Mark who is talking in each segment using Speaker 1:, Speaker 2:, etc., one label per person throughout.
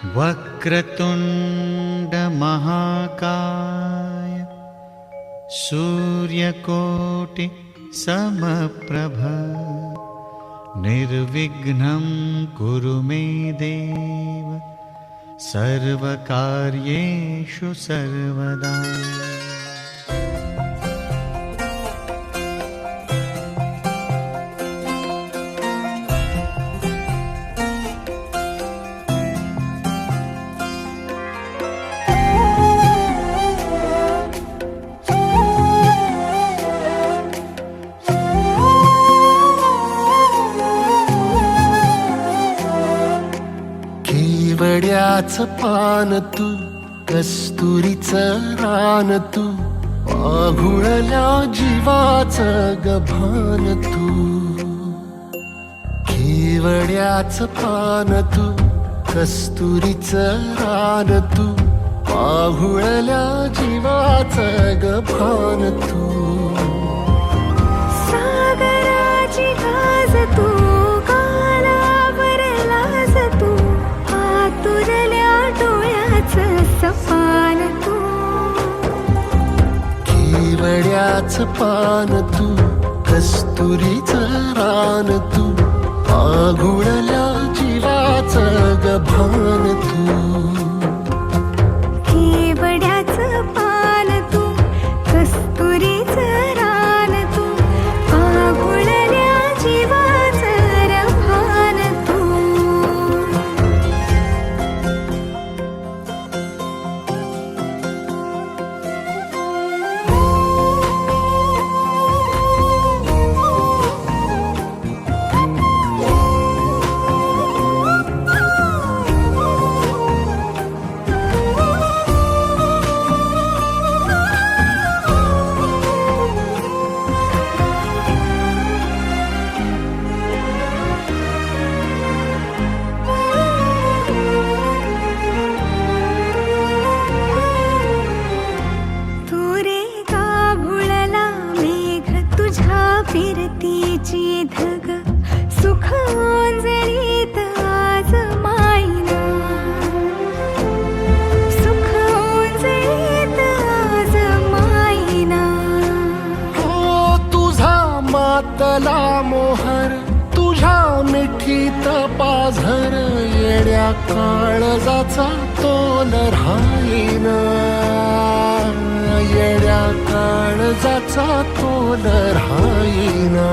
Speaker 1: वक्रतुंड महाकाय सूर्यकोटि समप्रभ निर्विघ्नं कुरु मे देव सर्वकार्येषु सर्वदा।
Speaker 2: केवड्याचं पान तू, कस्तुरीचं रान तू, आघुळल्या जीवाचं गभान तू। केवड्याचं पान तू, कस्तुरीचं रान तू, आघुळल्या जीवाचं गभान तू।
Speaker 3: सागराची गाज तू, कालावरलास तू, आतुरल्या डोळ्याचं सपान तू।
Speaker 2: केवड्याचं पान तू, कस्तुरीचं रान तू, आघुळल्या जीवाचं गभान तू।
Speaker 3: केवड्याचं पान तू, कस्तुरीचं रान तू, आघुळल्या जीवाचं रभान तू। फिरतीची धग सुख ओंजळीत आज मायना, सुख ओंजळीत आज मायना।
Speaker 2: हो तुझा मातला मोहर, तुझ्या मिठीत पाझर, येड्या काळजाचा तोल राहीना, येड्या काळजाचा तोल राहीना।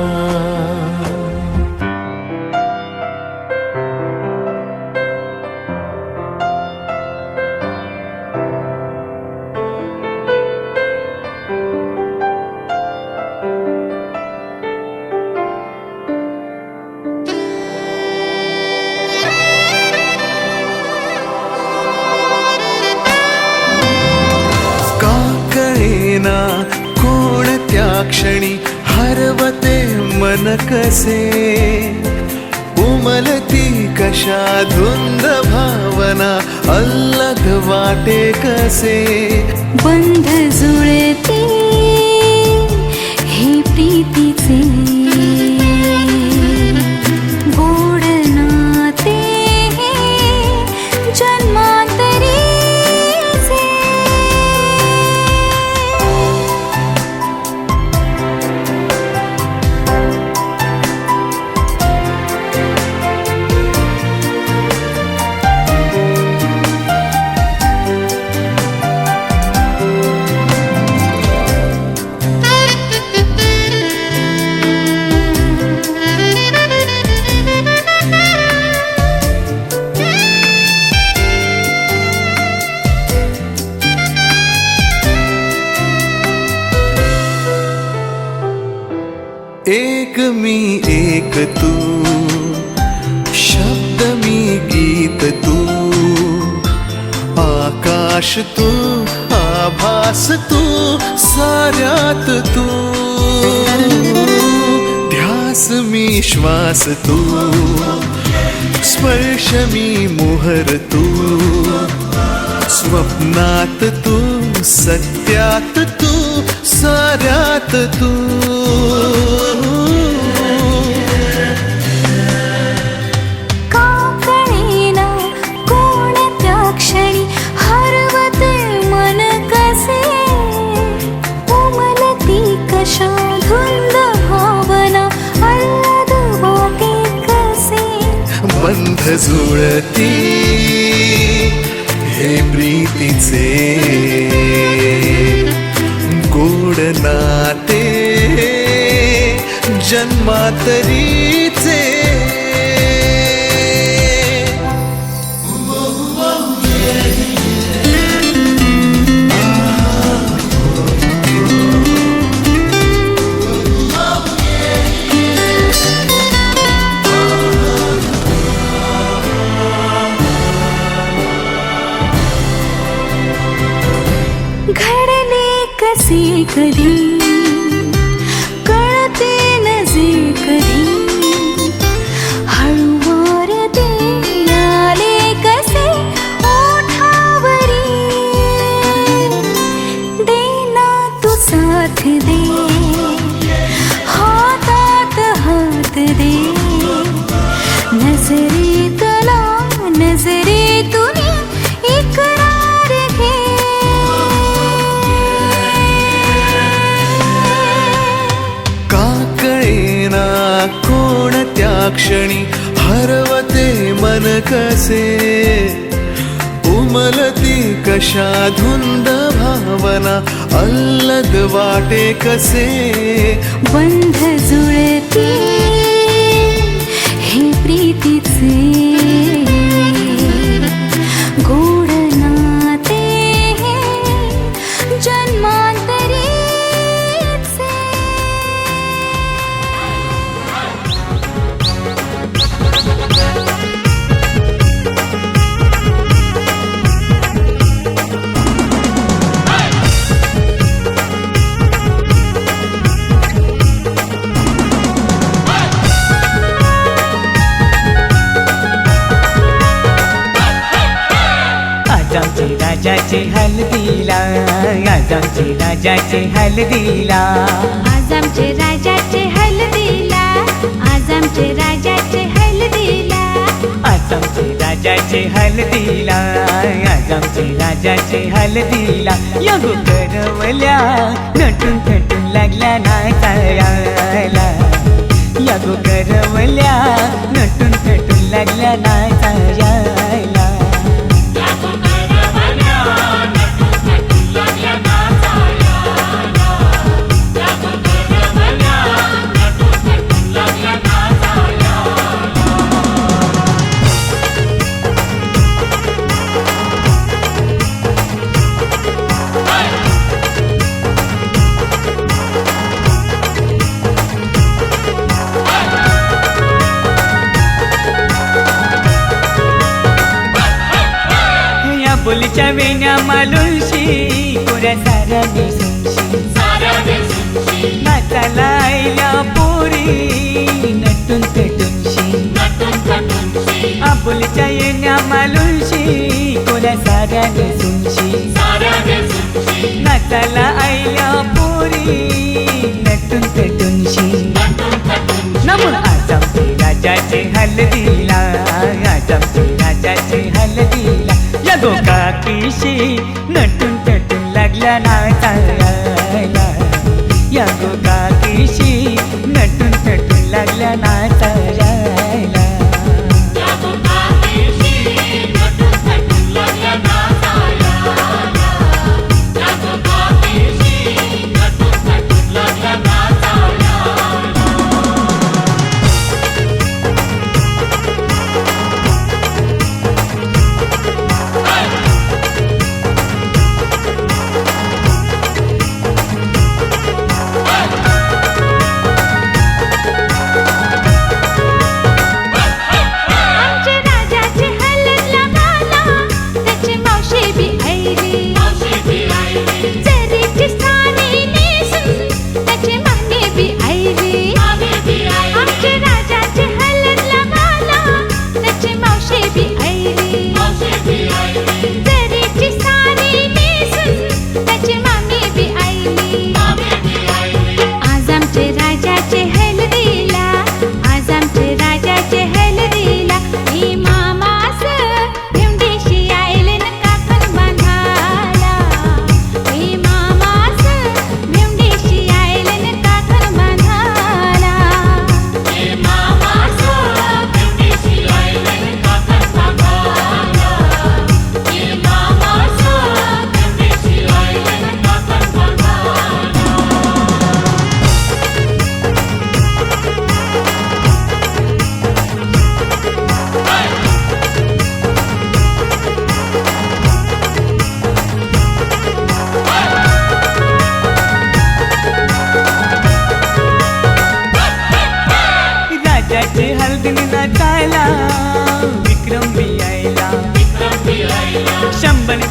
Speaker 2: कोणत्या क्षणी हरवते मन कसे, उमलती कशा धुंद भावना, अल्लग वाटे कसे।
Speaker 3: बंध जुळते हे प्रीतीचे, गोड नाते हे जन्मांतरीचे।
Speaker 2: एक मी एक तू, शब्द मी गीत तू, आकाश तू, आभास तू, साऱ्यात तू। ध्यास मी श्वास तू, स्पर्श मी मोहर तू, स्वप्नात तू, सत्यात तू, साऱ्यात तू।
Speaker 3: का कळेना कोणत्या
Speaker 2: बंध जुळती हे प्रीतीचे गोड नाते जन्मातरीचे
Speaker 3: घडले कसे कधी कळते नजे कधी हळूवार ते आले कसे ओठावरी देना तू साथ दे हातात हात दे नजरेतला नजरेतून इकरार घे
Speaker 2: कोणत्या क्षणी हरवते मन कसे उमलती कशा धुंद भावना अल्लद वाटे कसे
Speaker 3: बंध जुळती हे प्रीतीचे गोड नाते जन्मांतरीचे
Speaker 4: आमचे राजाचे हल्दीला आज आमचे राजाचे हल्दीला
Speaker 3: आज आमचे राजाचे हल्दीला आज आमचे राजाचे हल्दीला
Speaker 4: आज आमचे राजाचे हल्दीला आज आमचे राजाचे हल्दीला यगो करवल्या नटून थटून लागल्या नाचायला यगो करवल्या नटून थटून लागल्या नाचायला बोलीच्या वेण्या मालुशी कोऱ्या साऱ्या दिसूनशी नाचाला आईल्या पोरी नटून थटूनशी आबोलीच्या येण्या मालुशी कोऱ्या साऱ्या दिसूनशी नाचाला आईल्या पोरी नटून थटूनशी नमून आज आमचे राजाचे हल्दीला आज आमचे राजाचे हल्दीला यगो काकीशी नटून थटून लागल्या नाचायला यगो काकीशी नटून थटून लागल्या नाचायला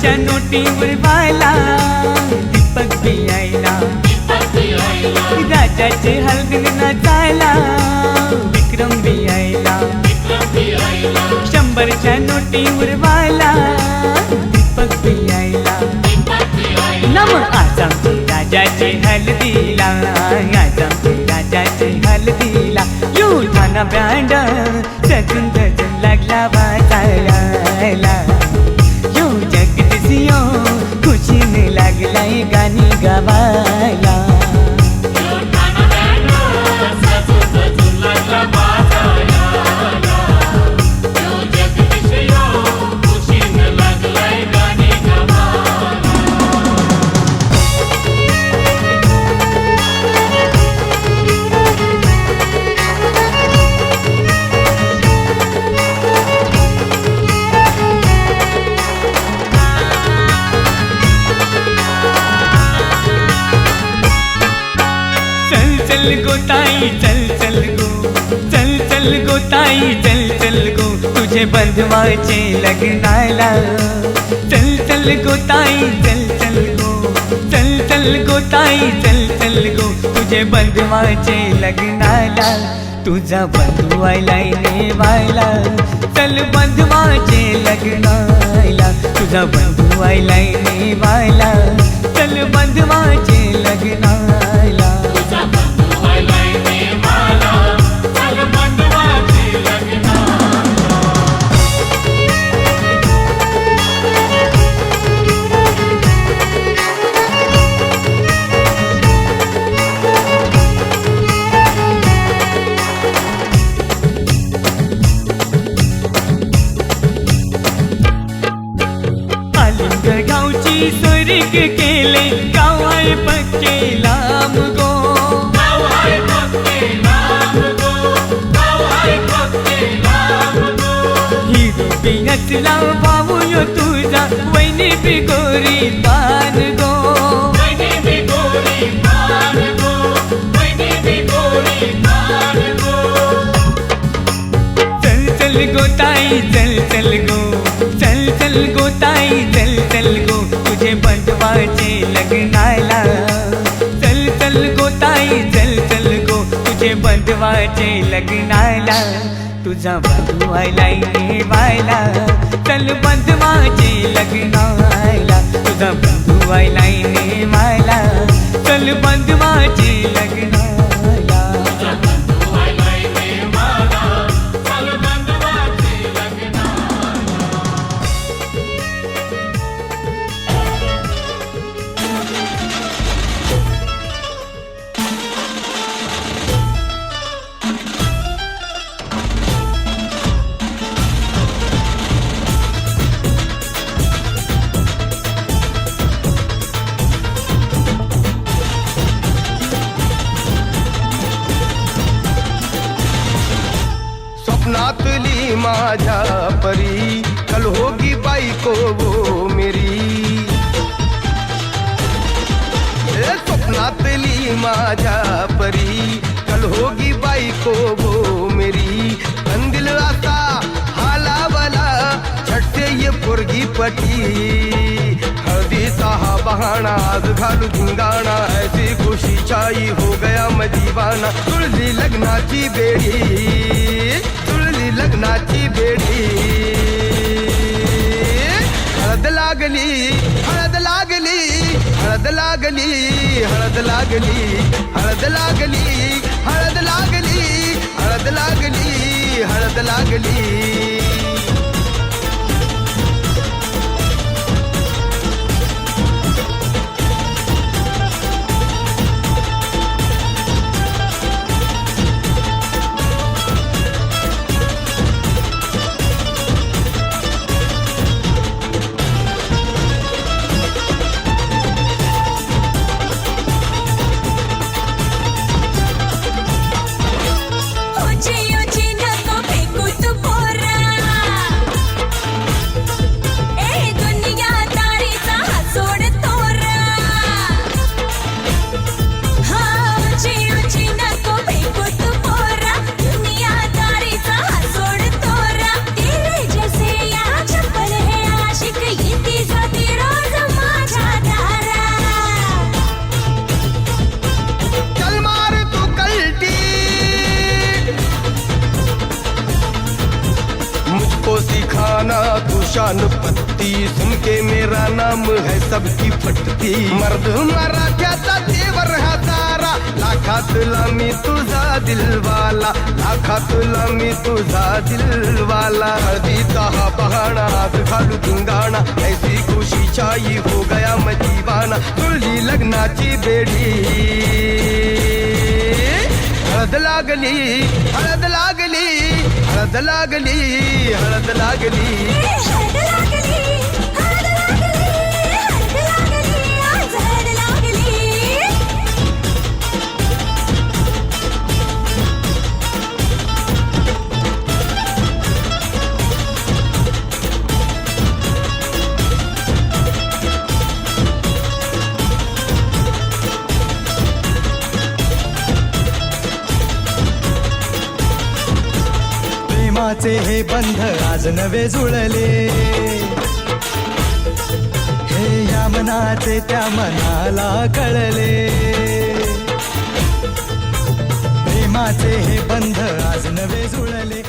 Speaker 4: शंभरच्या नोटीवर वाला दीपक बियायला राजाचे हलगन नाचायला विक्रम बियायला शंभरच्या नोटीवर वाला दीपक बियायला नम आज आमचे राजाचे हलदीला आज आमचे राजाचे हलदीला युठाना बँड सजून सजून लागला वाजायला यो जगदीशियो खुशीने लागलाय गाणी गावायला चल गो ताई चल चल गो चल चल गो ताई चल चल गो तुझे बंधवाचे लग्नाला चल चल गो ताई चल चल गो चल चल गो ताई चल चल गो तुझे बंधवाचे लग्नाला तुझा बंधू आयलाय नेवायला चल बंधवाचे लग्नाला तुझा बंधू आयलाय नेवायला चल बंधवाचे लग्नाला गावची स्वर्ग केले गाव आहे पक्के लांब गो ही रूपी असला भाऊ यो तुझा वैनी बिगोरी तान गो चल चल गो ताई चल चल गो चल चल गो ताई चल चल गो तुझे बंधवाचे लग्नाला चल चल गो ताई चल चल गो तुझे बंधवाचे लग्नाला तुझा बंधू आयलाय नेवायला चल बंधवाचे लग्नाला तुझा बंधू आयलाय नेवायला चल बंधवाचे लग्नाला
Speaker 2: स्वप्नातली माझ्या परी कल होगी बायको वो मेरी स्वप्नातली माझ्या परी कल होगी बायको वो मेरी कंदिल आता हालावला झट से ये पुरगी पटी हल्दी सा बहाना आज घालू धिंगाणा ऐसी खुशी छाई हो गया मैं दीवाना तुलसी लग्नाची बेड़ी तुलसी लग्नाची बेड़ी हळद लागली हळद लागली हळद लागली हळद लागली हळद लागली हळद लागली हळद लागली हळद लागली
Speaker 3: ओची ओची नको फेकू तू पोरा
Speaker 2: अपना तू शान पत्ती, सुन के मेरा नाम है सबकी फटती. मर्द मराठ्याचा देवर हा सारा, लाखात लामी तुझा दिलवाला, लाखात लामी तुझा दिलवाला. हळदीचा हा बहाणा आज घालू धिंगाणा, ऐसी खुशी छाई हो गया मैं दीवाना. तुझी लग्नाची बेडी, हळद लागली हळद लागली हळद लागली हळद लागली.
Speaker 3: हळद लागली, हळद लागली, हळद लागली, आज हळद लागली.
Speaker 5: प्रेमाचे हे बंध आज नवे जुळले, हे या मनाचे त्या मनाला कळले. प्रेमाचे हे बंध आज नवे जुळले.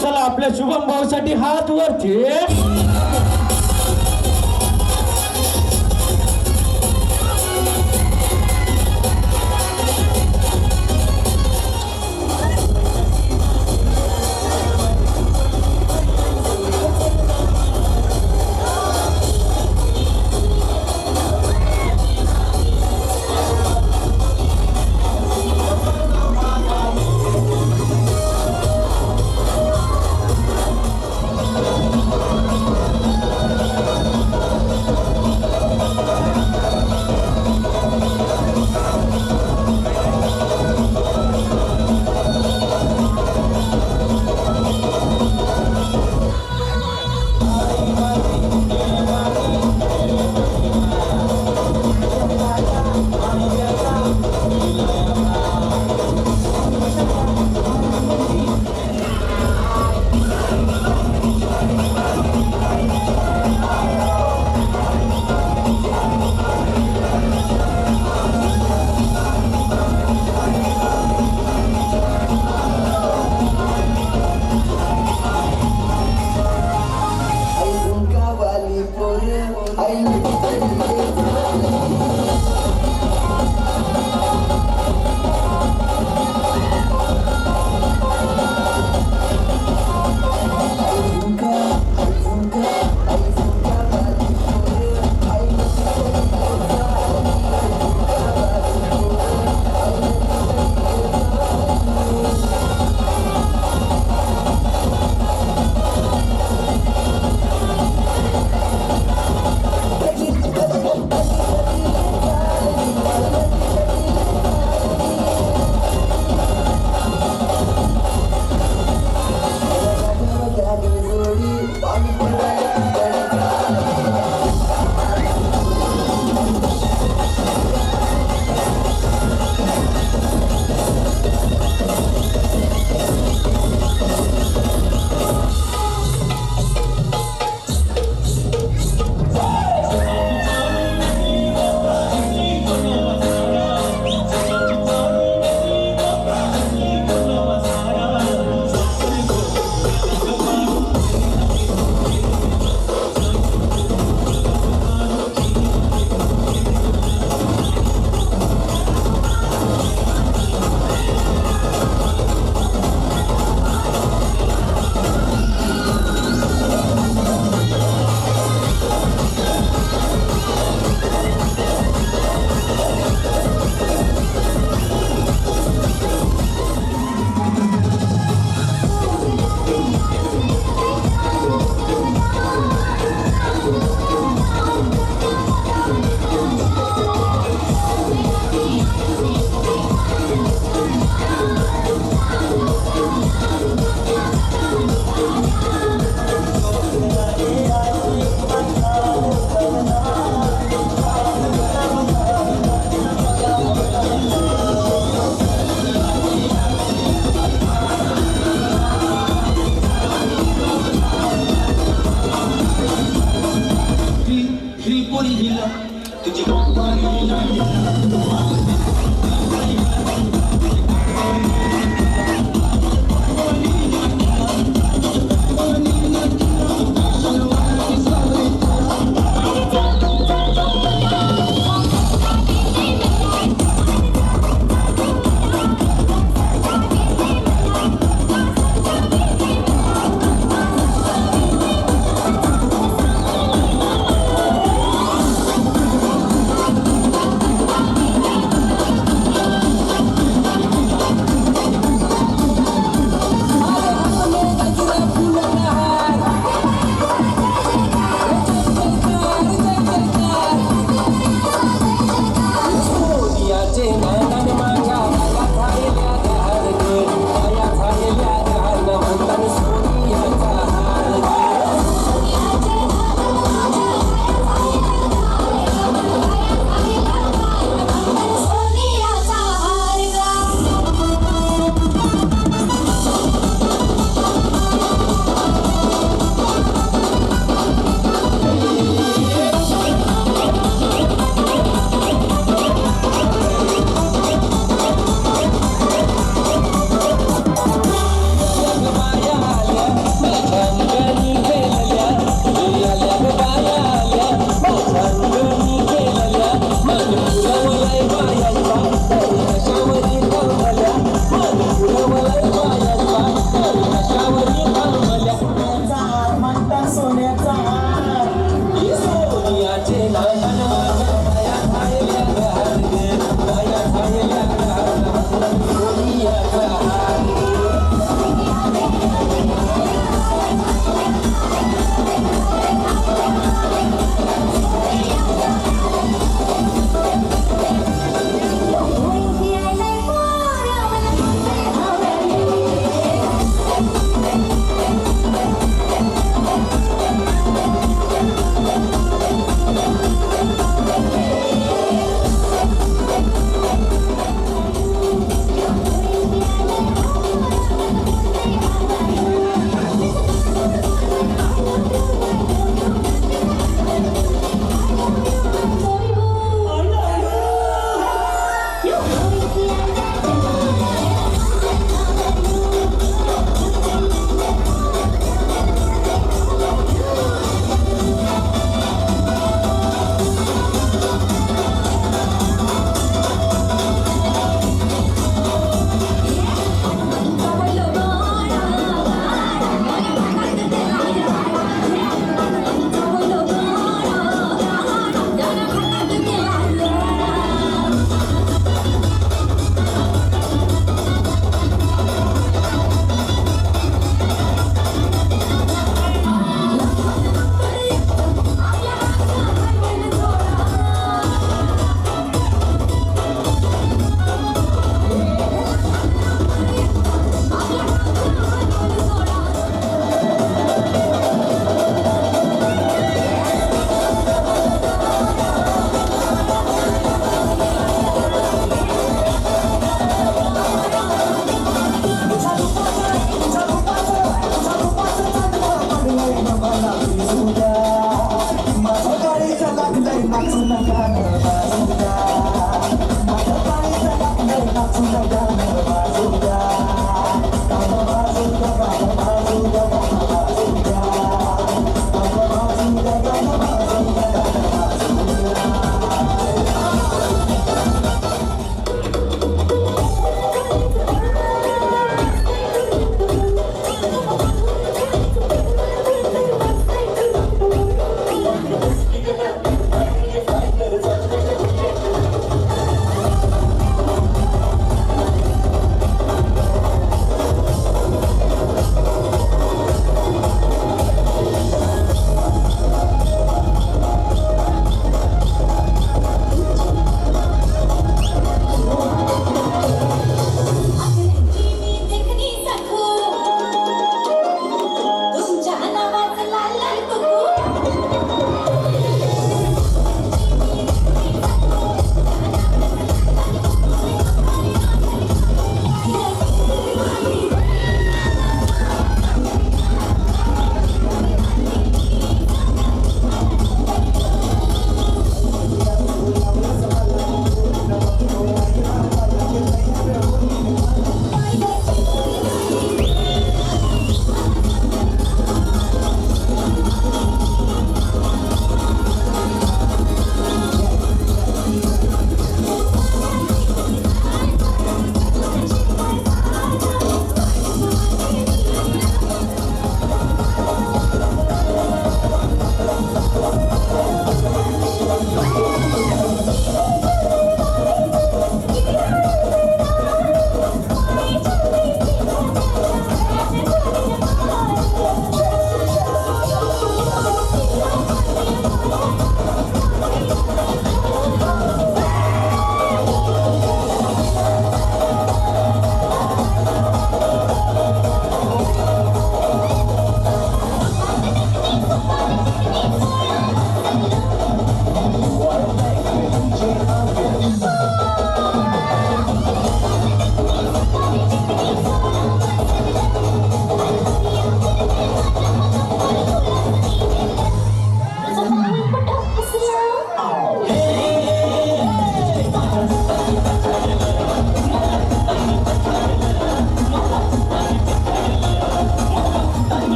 Speaker 6: चला आपल्या शुभम भाऊसाठी हात वरती.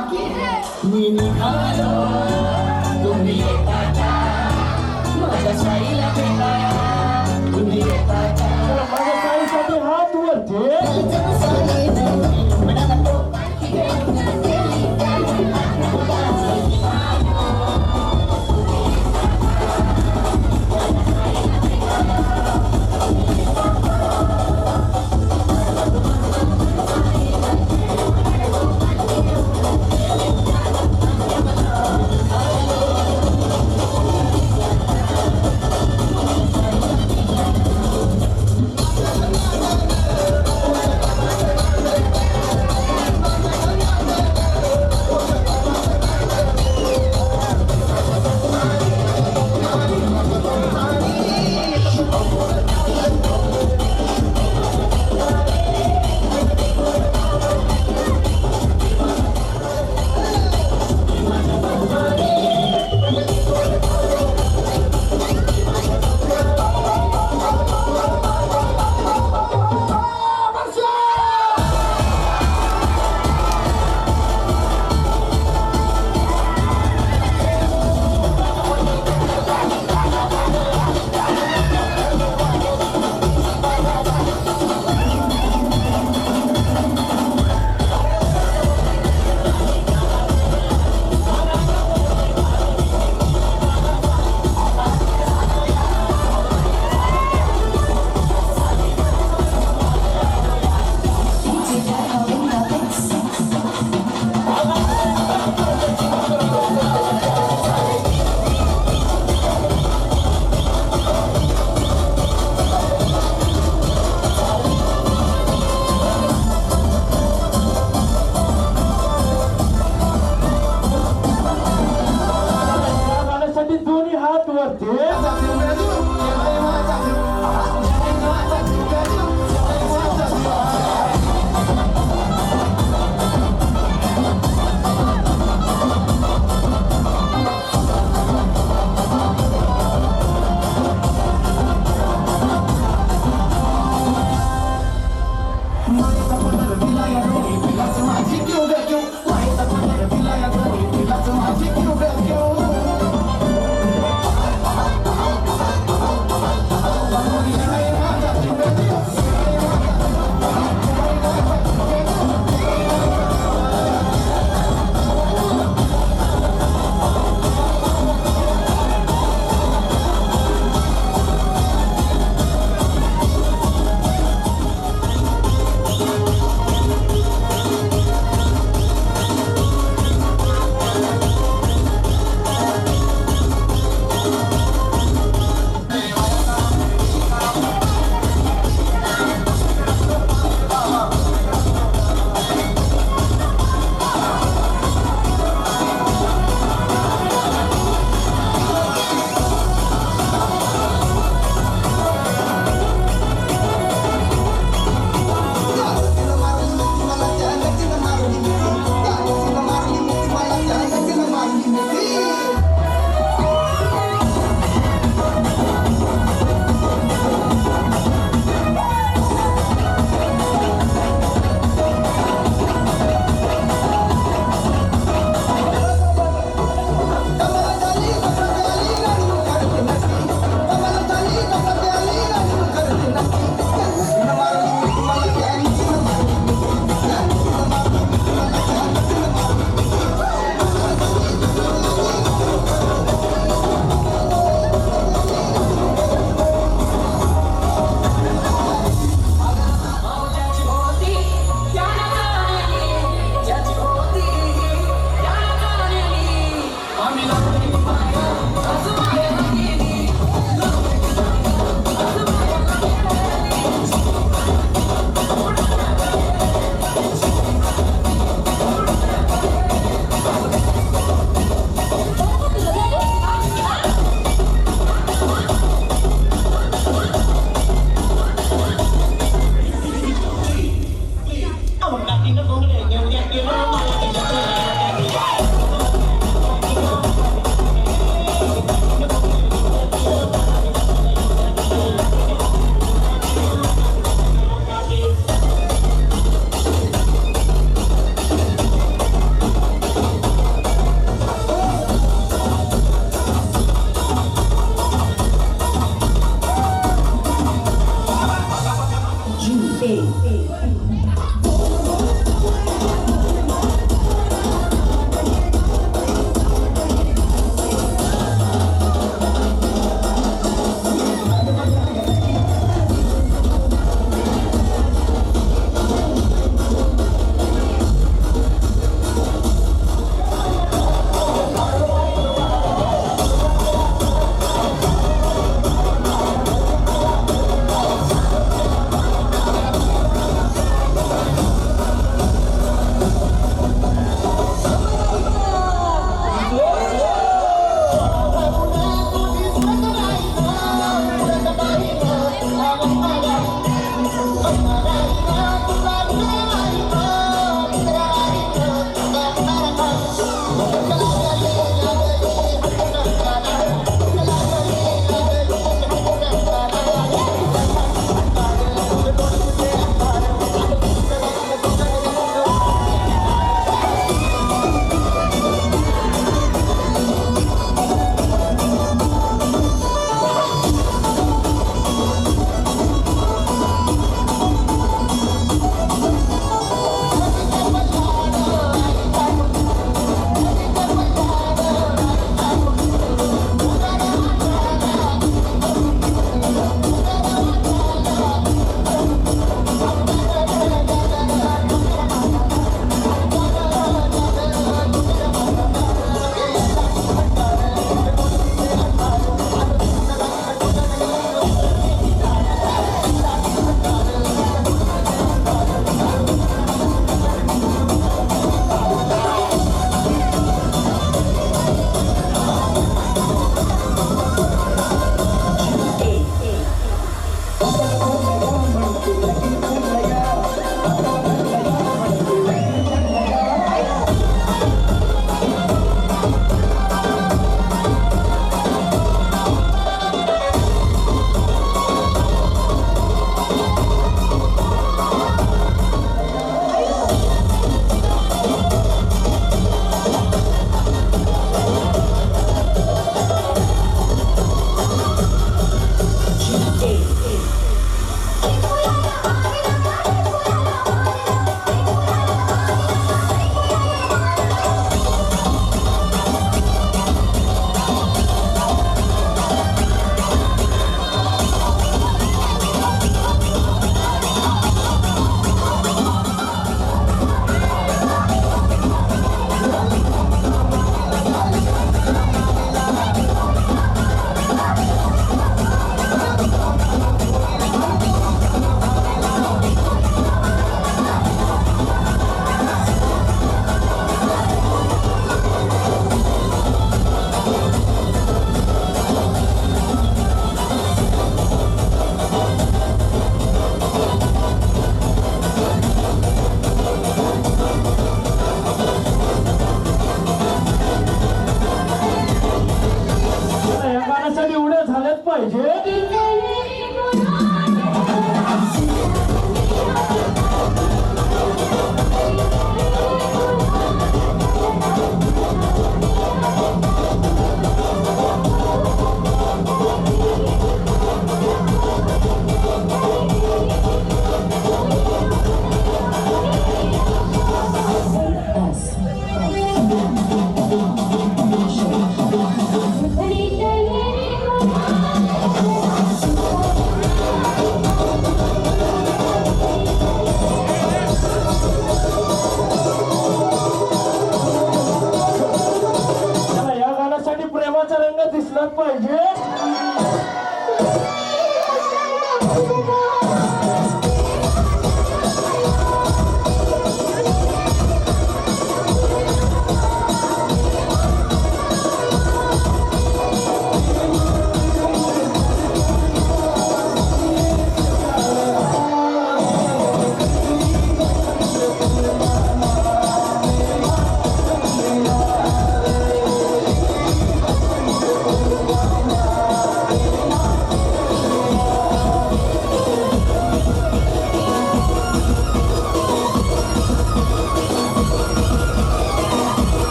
Speaker 7: मी निघालो तुम्ही येता का माझ्या साईला भेटाया तुम्ही येता का
Speaker 6: माझ्या साईसाठी हात वरती दोन्ही हात वरती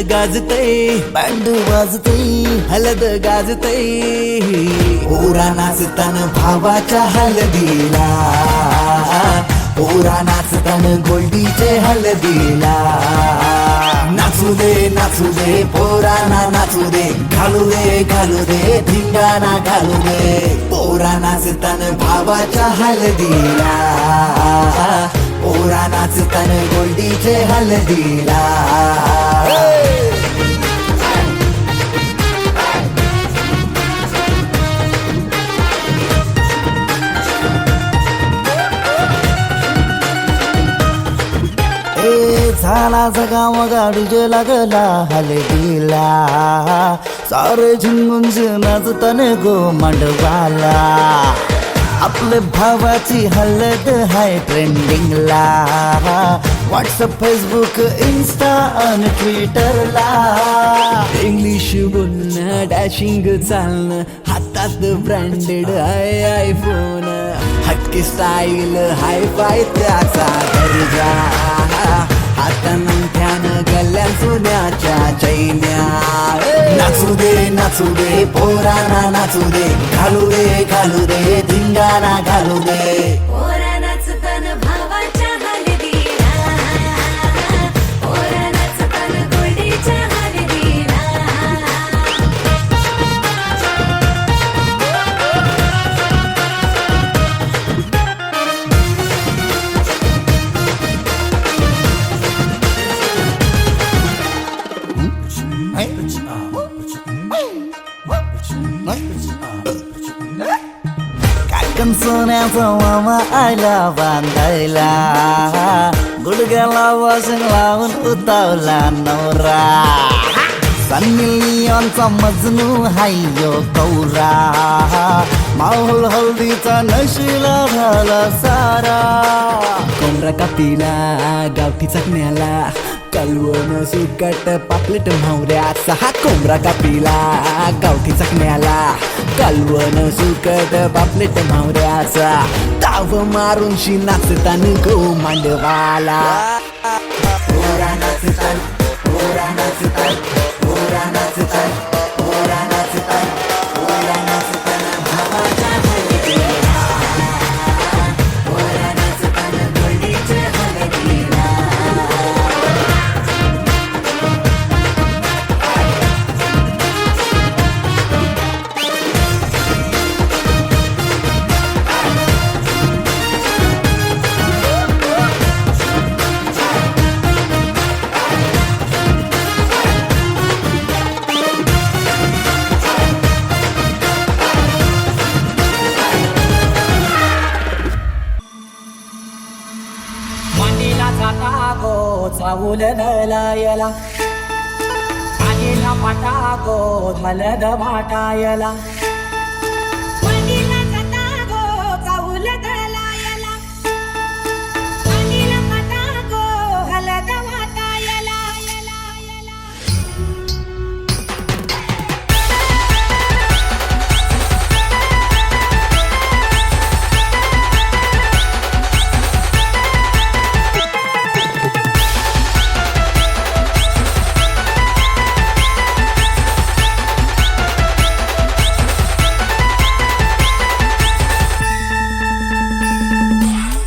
Speaker 5: गाजतय बँड वाजतय हलद गाजतय पोरा नाचताना भावाच्या हलदीला पोरा नाचताना गोल्डीचे हलदीला नाचू दे पोरांना नाचू दे घालू दे धिंगाणा घालू दे पोरा नाचताना भावाच्या हलदीला पोरा नाचताना गोल्डीचे हलदीला झाला जगाव गाडीजे लागला हलदीला सारे झुंगून नाचताना गो मांडवाला आपले भावाची हलद हाय ट्रेंडिंगला व्हॉट्सअप फेसबुक इन्स्टा आणि ट्विटरला इंग्लिश बोलणं डॅशिंग चालणं हातात ब्रँडेड आयफोन हटके स्टाईल हाय फाय त्याचा दर्जा हातानं गल्ल्या सोन्याच्या चैन्या नाचू दे पोरांना नाचू दे घालू दे धिंगाणा घालू दे
Speaker 3: पोरा नाचताना भावाच्या हलदीला पोरा नाचताना गोल्डीच्या हलदीला
Speaker 5: काकण सोन्याचा मामा आयला बांधायला गुडघ्याला वाजून लावून उतावला नवरा सन्नी लिओनचा मजनू हायो कौरा माहोल हल्दीचा नशिला झाला सारा कोंबरा कापीला गावठी चकण्याला कलवण सुकट पापलेट म्हावऱ्याचा हा कोंबरा कापीला गावठी चकण्याला कलवण सुकट पापलेट म्हावऱ्याचा ताव मारून शी नाचतान गो मांडवाला पोरा नाचतान पोरा नाचतान पोरा नाचतान पोरा नाचतान पोरा नाचतान भावाच्या हलदीला पोरा नाचतान गोल्डीचे हलदीला
Speaker 7: मांडीला जाता गो चावूल नलायला आगीला पाटा गो हलद वाटायला
Speaker 3: मांडीला जाता गो चावूल दळायला मांडीला पाटा गो हलद वाटायला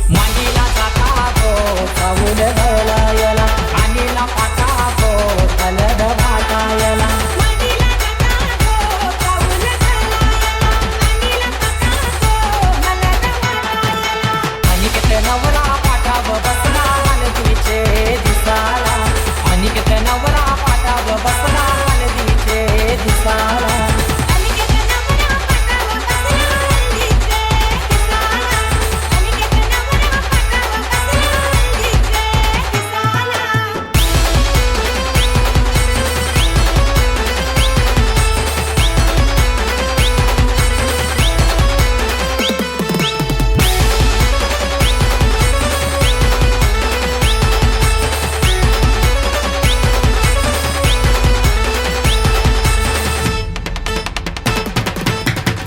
Speaker 7: मांडीला जाता गो चावूल नलायला आगीला पाटा गो हलद वाटायला
Speaker 3: मांडीला जाता गो चावूल दळायला मांडीला पाटा गो हलद वाटायला
Speaker 7: अनिकेत नवरा पाठाव बसला हलदीचे दिसाला अनिकेत नवरा पाठाव बसला हलदीचे दिसाला
Speaker 3: अनिकेत नवरा पाटाव बसला हलदीचे दिसाला अनिकेत नवरा पाटाव बसला हलदीचे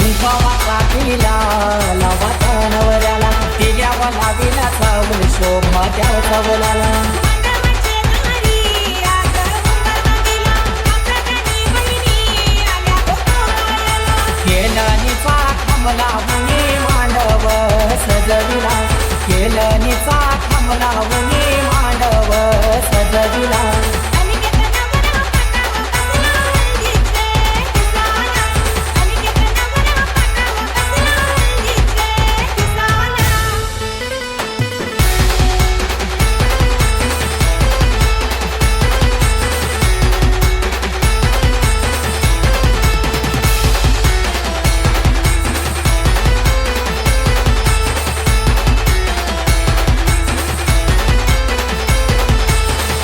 Speaker 3: दिसाला
Speaker 7: काठीला लावाता नवऱ्याला तिल्यावर लावीला चावल शोभा त्या चवलाला
Speaker 3: मंडपाचे दारी आग उंबरमागीला
Speaker 7: थांबलावणी मांडव सजविला केलं निचा थांबलावणी मांडव सजविला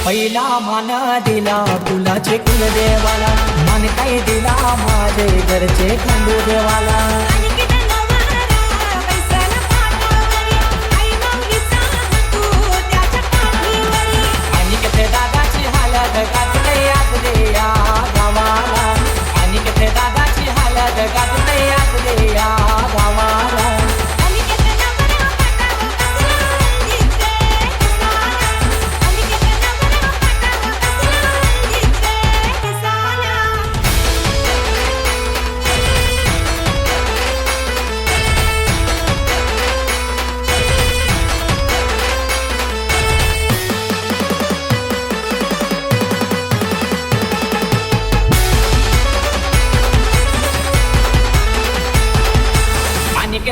Speaker 7: पहिला मान दिला फुलाचे कुलदेवाला मन काय दिला माझे घरचे खंडू देवाला आणि किती दादाची हालत गाजले आजले या गावाला आणि किती दादाची हालत गाजले आजले या गावाला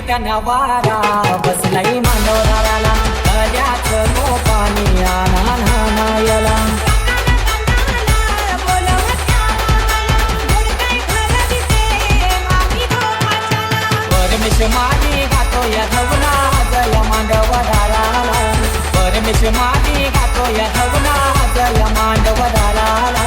Speaker 7: त्यानं वारा बसलाई मांडवराला गल्याच पाणी आणा नानायला परमेश मागी घातो या धवना जय मांडवदाराला परमेश मागी घातो या धवना जय मांडवदाराला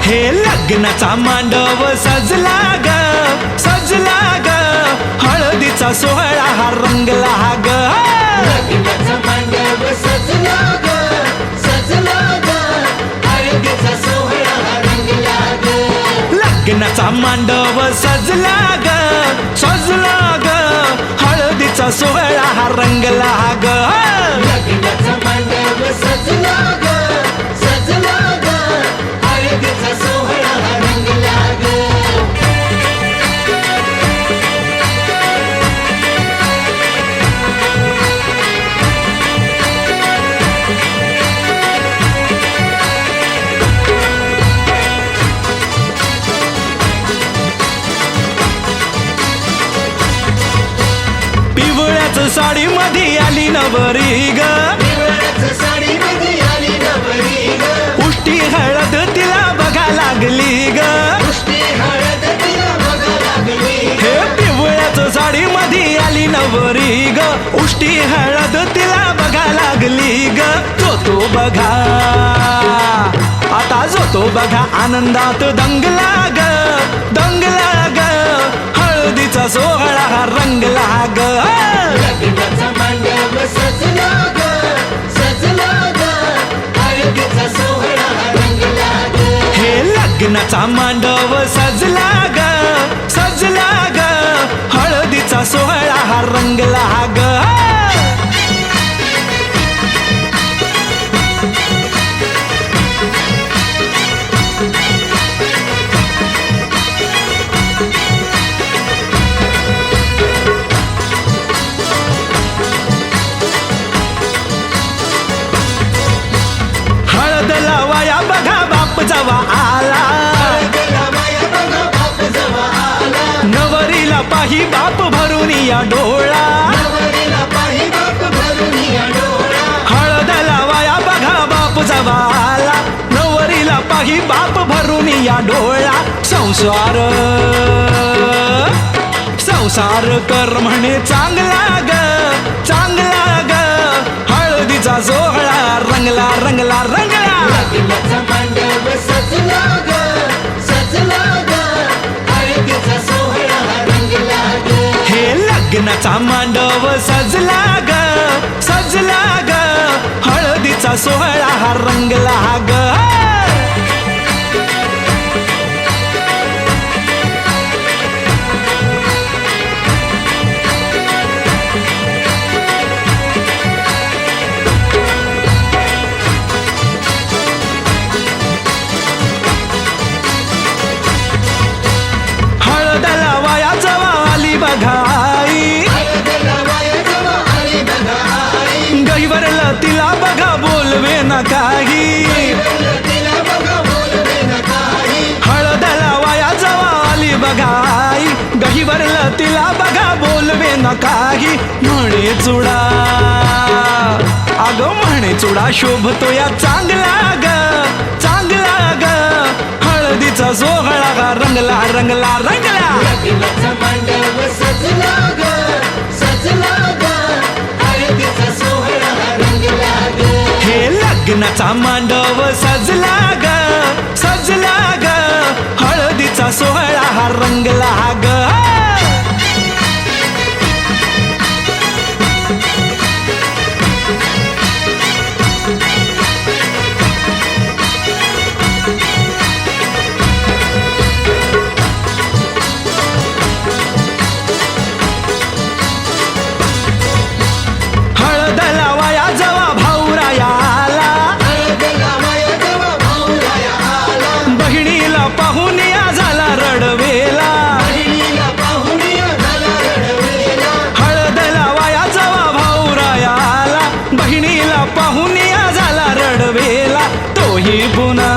Speaker 8: हे लग्नाचा मांडव सजला ग सजला ग हळदीचा सोहळा हा रंगला ग
Speaker 2: लग्नाचा मांडव सजला ग सजला ग हळदीचा सोहळा हा रंगला ग
Speaker 8: लग्नाचा मांडव सजला ग सजला ग हळदीचा सोहळा हा रंगला ग
Speaker 2: लग्नाचा मांडव सजला ग सजला ग हळदीचा सोहळा हा रंगला ग
Speaker 8: पिवळ्याच साडी मध्ये आली नवरी ग
Speaker 2: साडी मध्ये आली नवरी ग
Speaker 8: उष्टी हळद तिला बघा लागली ग
Speaker 2: उष्टी हळद तिला बघा लागली
Speaker 8: हे पिवळ्याच साडी मध्ये आली नवरी ग उष्टी हळद तिला बघा लागली ग तो बघा आता जो तो बघा आनंदात दंगला ग दंगला ग हळदीचा सोहळा हा रंगला ग
Speaker 2: लग्नाचा मांडव सजला ग सजला ग हळदीचा सोहळा हा रंगला ग
Speaker 8: हे लग्नाचा मांडव सजला ग सजला ग हळदीचा सोहळा हा रंगला ग हळद लावाया बघा बाप जवा आला नवरीला पाही बाप भरून या डोळा हळद लावाया बघा बाप जवा आला नवरीला पाही बाप भरून या डोळा संसार संसार कर म्हणे चांगला ग चांगला ग हळदीचा सोहळा रंगला रंगला रंगला
Speaker 2: लग्नाचा मांडव सजला ग सजला ग हळदीचा सोहळा हा रंगला ग
Speaker 8: हे लग्नाचा मांडव सजला ग सजला ग हळदीचा सोहळा हा रंगला ग. हळदला वाया जवा आली बघाई, गहिवरला तिला बघा बोलवे ना काही. हळदला वाया जवा आली बघाई, गहिवरला तिला बघा बोलवे ना काही. म्हणे चुडा अगं म्हणे चुडा शोभतो या चांगला ग, चांगला ग. हळदीचा सोहळा हा रंगला रंगला रंगला. हे लग्नाचा मांडव सजला ग, सजला ग. हळदीचा सोहळा हा रंगला ग. हळदला वाया जवा भाऊरायाला, बहिणीला पाहून या झाला रडवेला. हळदला वाया जवा भाऊरायाला, बहिणीला पाहून या झाला रडवेला. तोही पुन्हा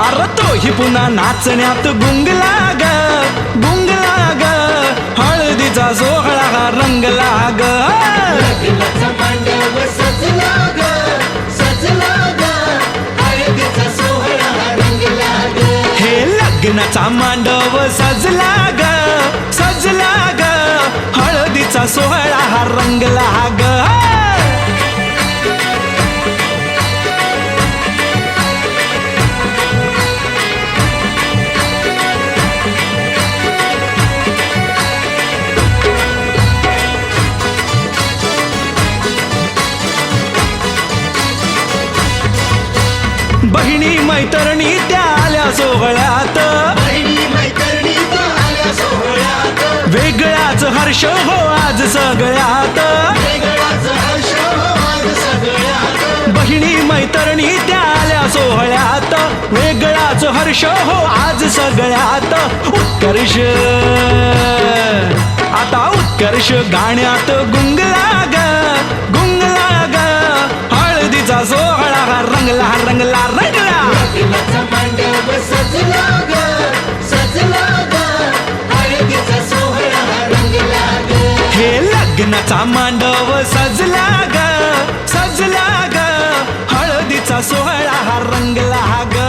Speaker 8: अरे तोही पुन्हा नाचण्यात गुंगला ग, गुंगला ग. हळदीचा सोहळा हा रंगला ग. हे लग्नाचा मांडव सजला ग, सजला ग. हळदीचा सोहळा हा रंगला ग. बहिणी मैत्रिणी त्या आल्या सोहळ्यात, वेगळाच हर्ष हो आज सगळ्यात. बहिणी मैत्रिणी त्या आल्या सोहळ्यात, वेगळाच हर्ष हो आज सगळ्यात. उत्कर्ष आता उत्कर्ष गाण्यात गुंगला ग, गुंगला ग. हळदीचा सोहळा हा रंगला रंगला रंगला. हे लग्नाचा मांडव सजला ग, सजला ग. हळदीचा सोहळा हा रंगला ग.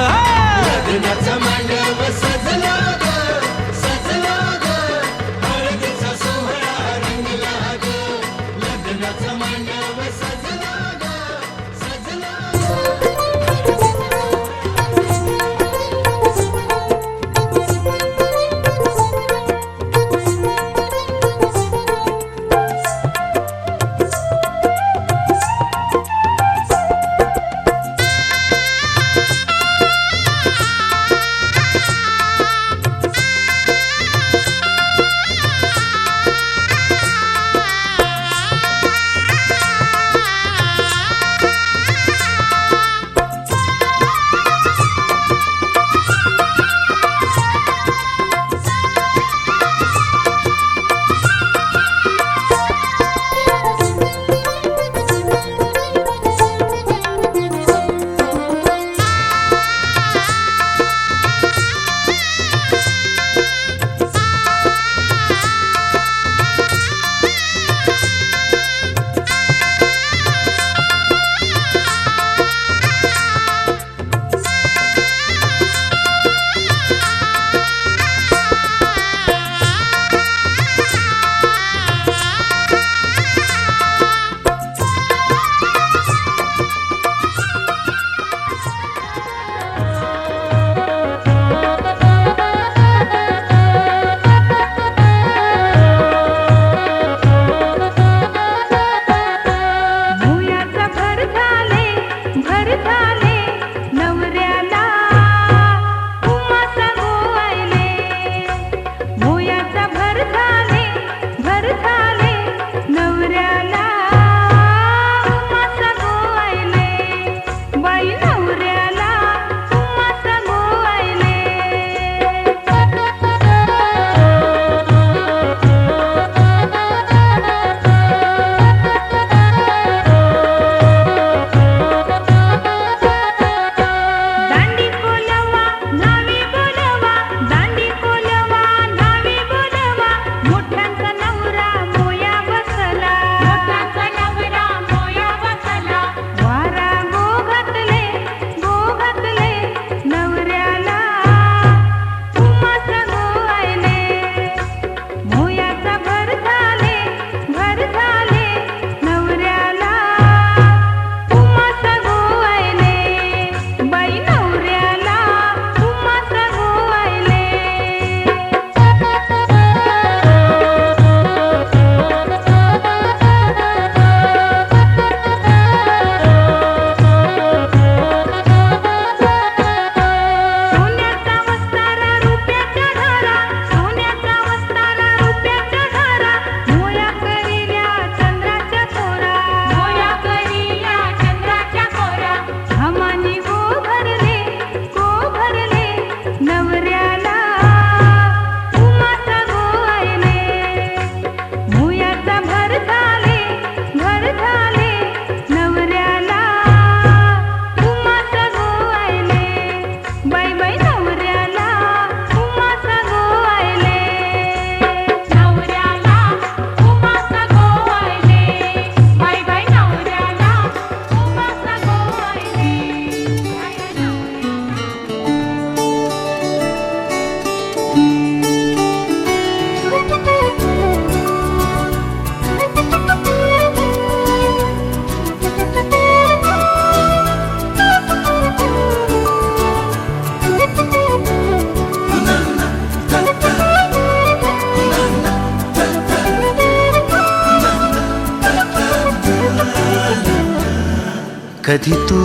Speaker 9: कधी तू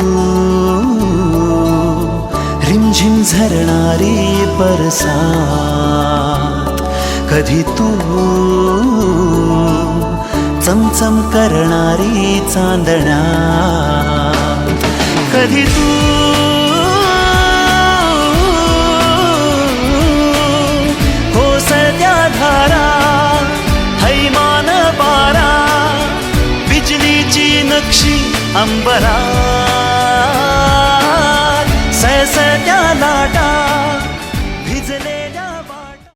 Speaker 9: रिमझिम झरणारी बरसात, कधी तू चमचम करणारी चांदण्या, कधी तू कोसळत्या धारा, थैमान बारा, बिजलीची नक्षी अंबरात, सळसळत्या लाटा, भिजलेल्या वाटा.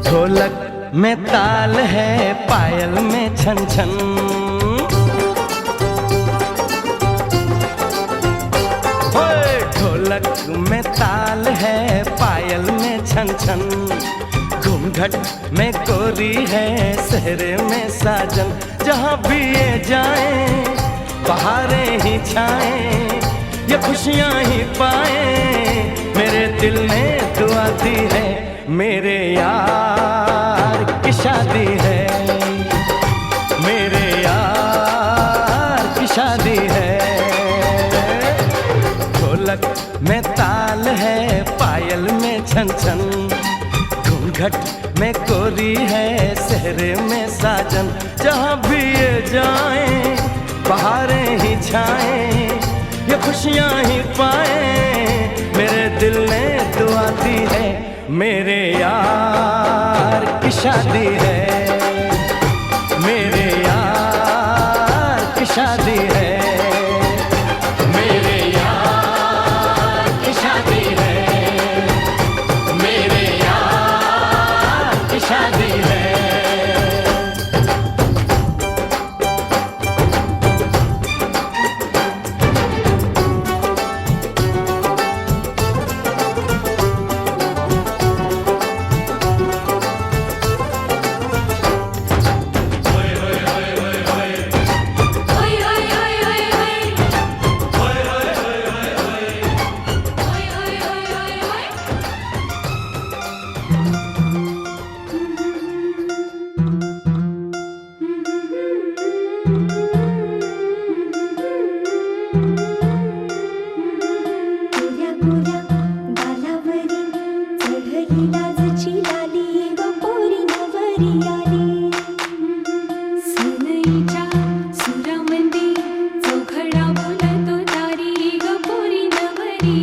Speaker 2: ढोलक में ताल है, पायल में छन छन, ढोलक में ताल है, पायल में छन छन, घूंघट में कोरी है, सहरे में साजन. जहाँ भी ये जाए बहारें ही छाए, ये खुशियाँ ही पाए, मेरे दिल ने दुआ दी है, मेरे यार की शादी है, मेरे यार की शादी है. ढोलक में ताल है, पायल में छन छन, घूंघट में कोरी है, सहरे में साजन. जहाँ भी ये जाए बहारें ही छाए, ये खुशियाँ ही पाए, मेरे दिल ने दुआ दी है, मेरे यार की शादी है, मेरे यार की शादी है, मेरे यार की शादी है, मेरे यार की शादी है.
Speaker 3: सुरामंदी चौघडा बोलतो दारी ग पोरी नवरी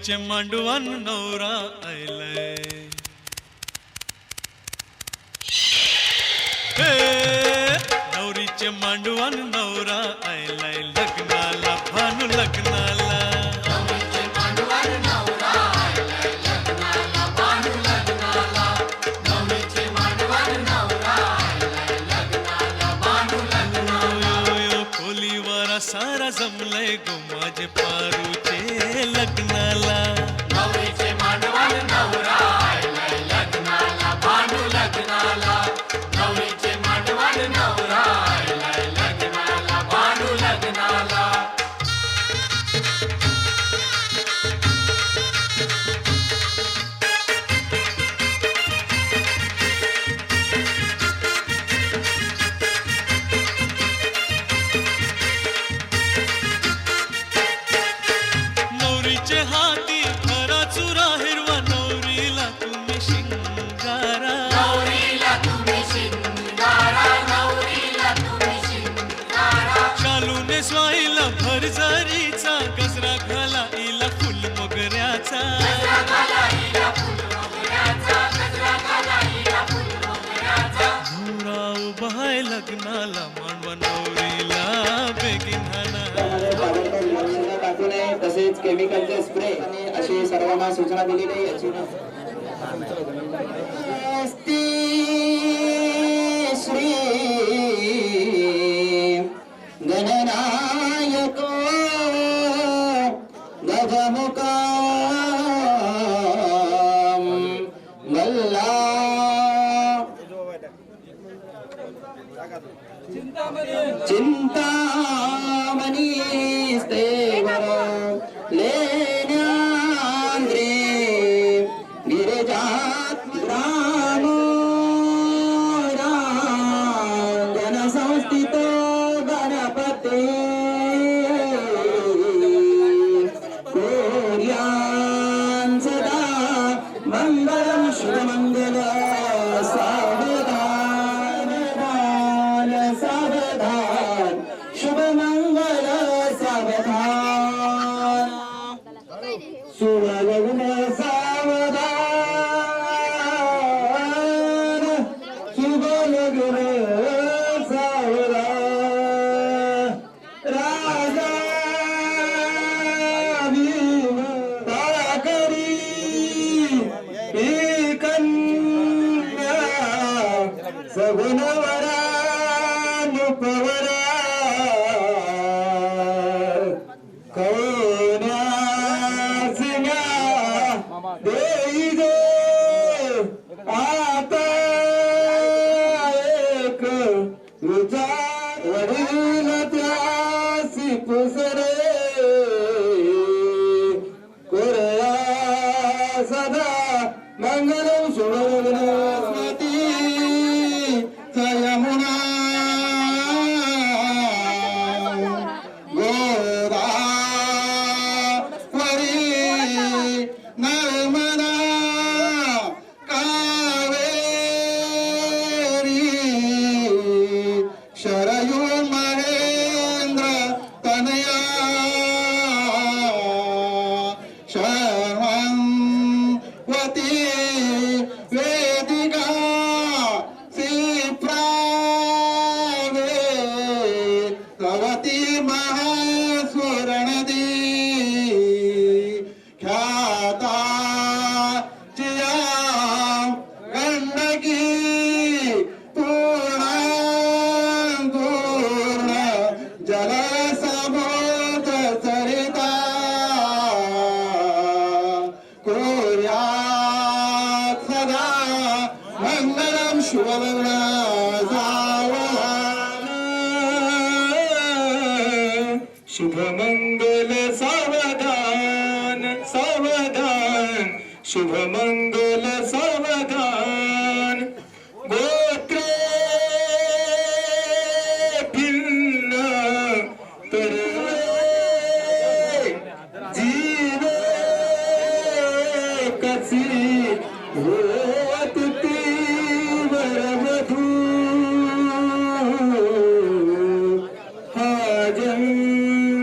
Speaker 1: नवरीचे मांडवान नवरा आयलाय नवरीचे मांडवान नवरा आयलाय लग्नाला भानू लग्नाला खोलीवारा सारा जमलाय गो माझे पारूचे लग्नाला
Speaker 7: नवरीचे मांडवान नवरा आयलाय लग्नाला भानू लग्नाला नवरीचे मांडवान नवरा आयलाय लग्नाला भानू लग्नाला
Speaker 1: नवरीचे हाती खरा चुरा हिरवा नवरीला तुम्ही शिंगारा
Speaker 7: नवरीला तुम्ही शिंगारा नवरीला तुम्ही शिंगारा
Speaker 1: शालूने स्वाईला भरजारीचा गजरा घाला इला फुल मोगऱ्याचा
Speaker 7: गजरा घाला हिला फुल मोगऱ्याचा गजरा घाला हिला फुल मोगऱ्याचा
Speaker 1: नवरा उभाय लग्नाला मांडवा नवरीला बेगीन हाना
Speaker 6: टाकू नये तसेच केमिकलचे स्प्रे आणि अशी सर्वांना सूचना दिलेली आहे याची श्री गणनायक गजमुखा मल्ला चिंतामणी स्तेवर लेण्याद्रे गिरिजात राम रांजन संस्थित गणपते कोर्यां सदा मंगलम शुभमंगल सावधान सावधान शुभमंगल सावधान सुलग्न सावधान शुभलग्न सावधान राजा विवाह करी कन्या सगुणवरा नुपवरा कौन्यासिन्या देई दे आता एक विचार वडील त्यासी पुसरे कोरया सदा मंगलम शुभलग्नस्मृती यमुना गोदावरी नर्मदा कावेरी शरयू महेंद्र तनया शर्वती वेदिका सिप्रावे कवती महास्वरणदी ख्याता चिया गंडकी पूर्ण जल सबोध सरिता कोर्यात सदा मंगलम शुभमंगल शुभमंगल सावधान सावधान शुभमंगल सावधान गोत्रे भिन्न तर जीवे कसी होत तीव्र मधु हा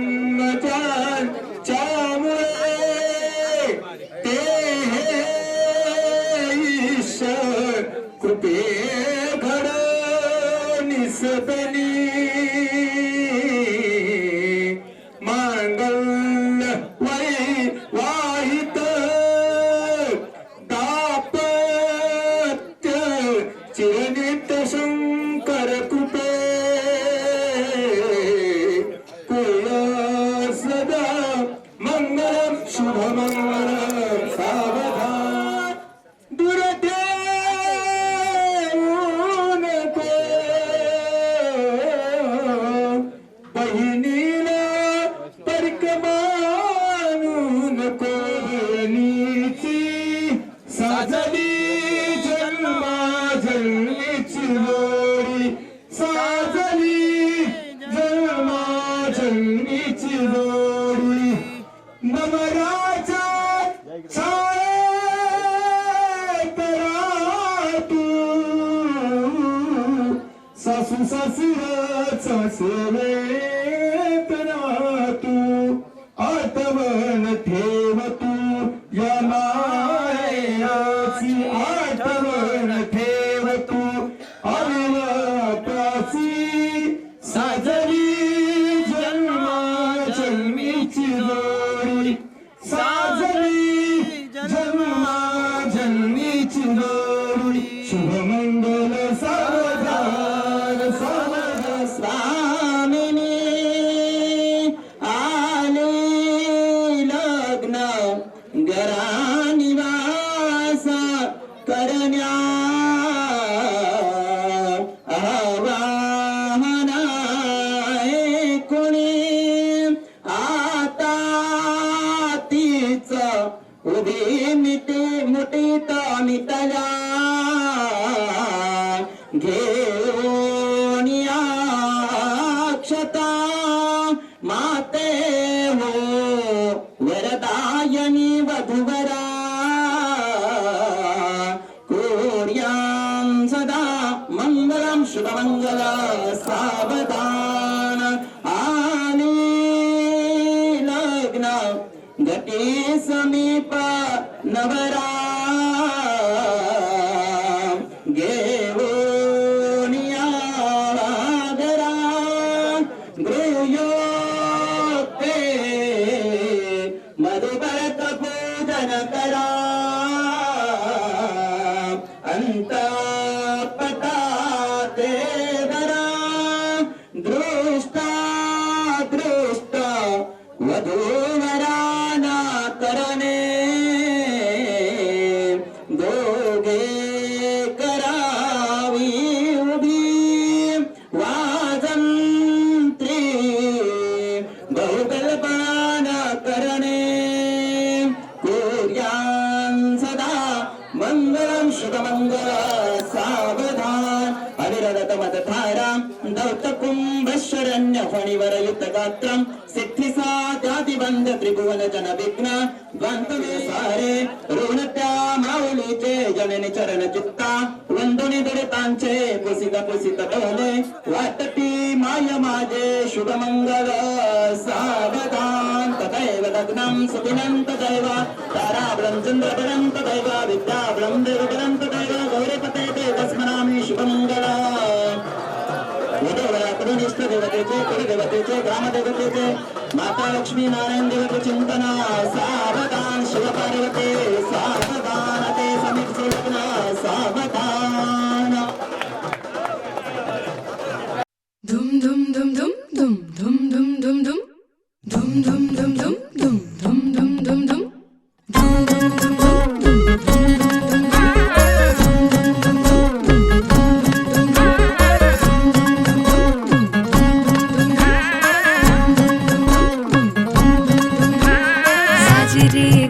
Speaker 6: जन्मचान चामुळे शुभमंगल सावधान दूर ठेवू नको बहिणीला परक मानू नको बहिणीची साजली जन्मा जन्मीची जोडी साजली जन्मा जन्मीची जोडी नवराच्या छायेत राहतू सासू सासऱ्याचा सेवेत राहतू आठवण ठेव तू या मायाची आठवण ठेव तू अविवापाची साजरी जन्मा जन्मीची जोडी साजरी जन्मा जन्मीची जोडी शुभमंगल सावधान सावधान स्वामिनी आले लग्न घरानिवास करण्या आवाहन कोणी आता तीच उभी मिटे मुठीत मिटल्या घेऊन या अक्षता माते हो वरदायनी वधुवरा कोर्यां सदा मंगलम शुभमंगल सावधान आले लग्न घटे समीप नवरा घेऊन या घरा गृहयोक्ते मधुभरत पूजन करा अंतपटाते धरा दृष्टा दृष्ट वधूवराना करणे दोघे करावी उभी वाजंत्री बहुकल्पना करणे कुर्यां सदा मंगलम शुभमंगल सावधान अविरत मतधारा दौतकुंभशरण्य फणिवरयुत गात्रम सिद्धिसाध्यादिबंध त्रिभुवन जन विघ्न द्वंद्वे सारे ऋणत्या माऊलीचे जननी चरण चित्ता वंदुनी दुरितांचे पुसित पुसित डोले वाटती माय माझे शुभमंगल सावधान तदैव लग्नं सुदिनं तदैव ताराबलं चंद्रबलं तदैव विद्याबलं देवबलं तदैव गौरीपते देवस्मरामि शुभमंगल वधूवराकडून इष्ट देवतेचे कुलदेवतेचे ग्रामदेवतेचे माता लक्ष्मी नारायण देवते चिंतना सावधान शिवपार्वते सावधान ते समीपचे लग्न सावधान
Speaker 3: धुम धुम धुम धुम धुम धुम धुम धुम धुम धुम धुम धुम धुम धुम धुम धुम धुम धुम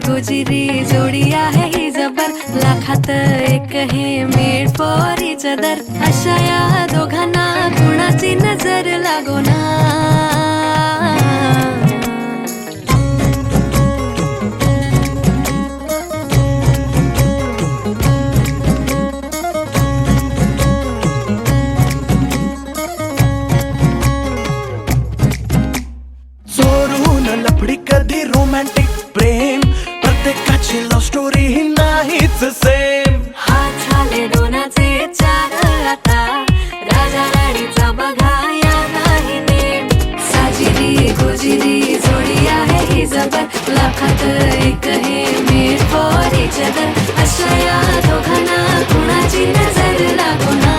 Speaker 3: गुजरी जोडी आहे ही जबर लाखात एक हे मेड फॉर इच अदर अशा या दोघांना कुणाची नजर लागो ना
Speaker 9: चोरून लफडी कधी रोमॅन्टिक प्रेम प्रत्येकाची लव्ह स्टोरी ही नाहीच सेम
Speaker 3: हात झाले दोनाचे चार आता राजा राणीचा बघा या नाही नेम साजिरी गोजिरी जोडी आहे ही जबर लाखात एक हे मेड फॉर इच अदर अशा या दोघांना कुणाची नजर लागो ना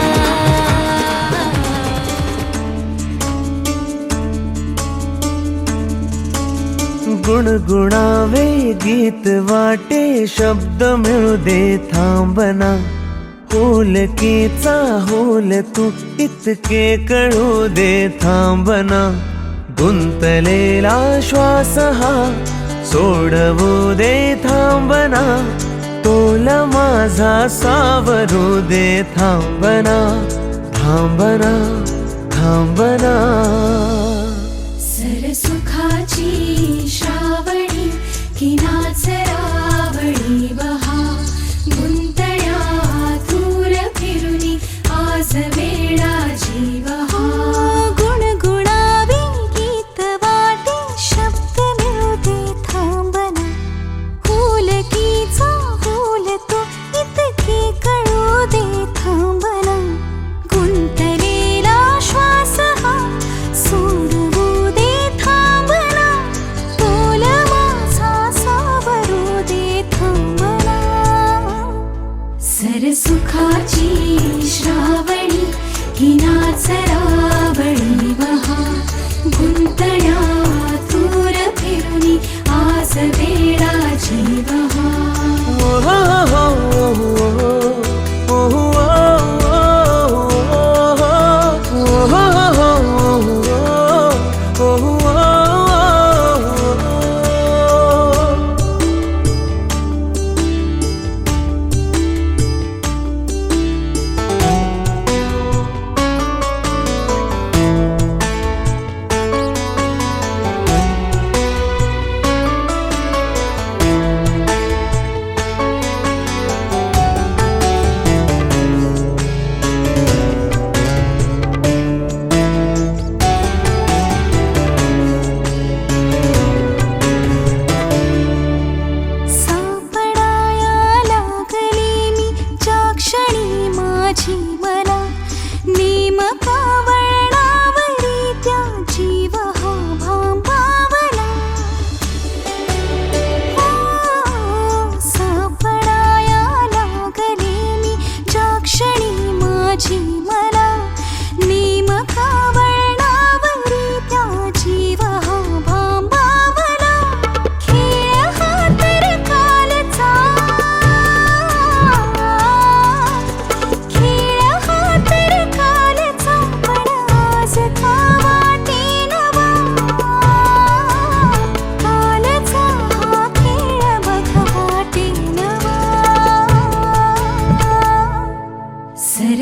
Speaker 9: गुणगुणावे गीत वाटे शब्द मिळू दे थांबना होलकीचा होल तू इतके कळू दे थांबना गुंतलेला श्वास हा सोडवू दे थांबना तोल माझा सावरू दे थांबना थांबना थांबना
Speaker 3: सरसुखाची श्रावणी की नाचरावळी बहा गुंतण्या दूर फिरुनी आज वेळा जीव हा गुणगुणावे गीत वाटे शब्द मिळू दे थांबना होलकीचा होल तो इतके कळू दे थांबना गुंतलेला श्वास हा सोडवू दे थांबना तोल माझा सावरू दे थांबना सरसुखाची श्रावणी ही नाचरावळी बहा गुंतण्या दूर फिरुनी आज वेळा जीव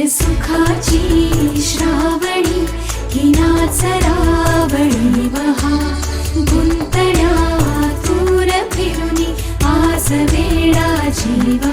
Speaker 3: सरसुखाची श्रावणी की नाचरावळी बहा गुंतण्या दूर फिरुनी आज वेळा जीव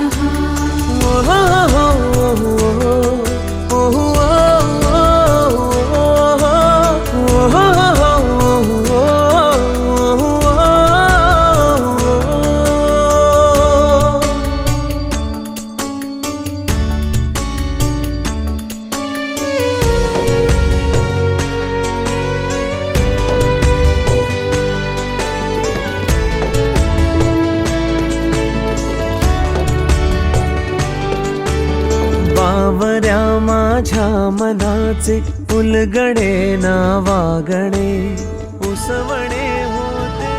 Speaker 9: बावऱ्या माझ्या मनाचे उलगडे ना वागणे उसवणे होते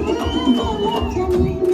Speaker 10: Thank you.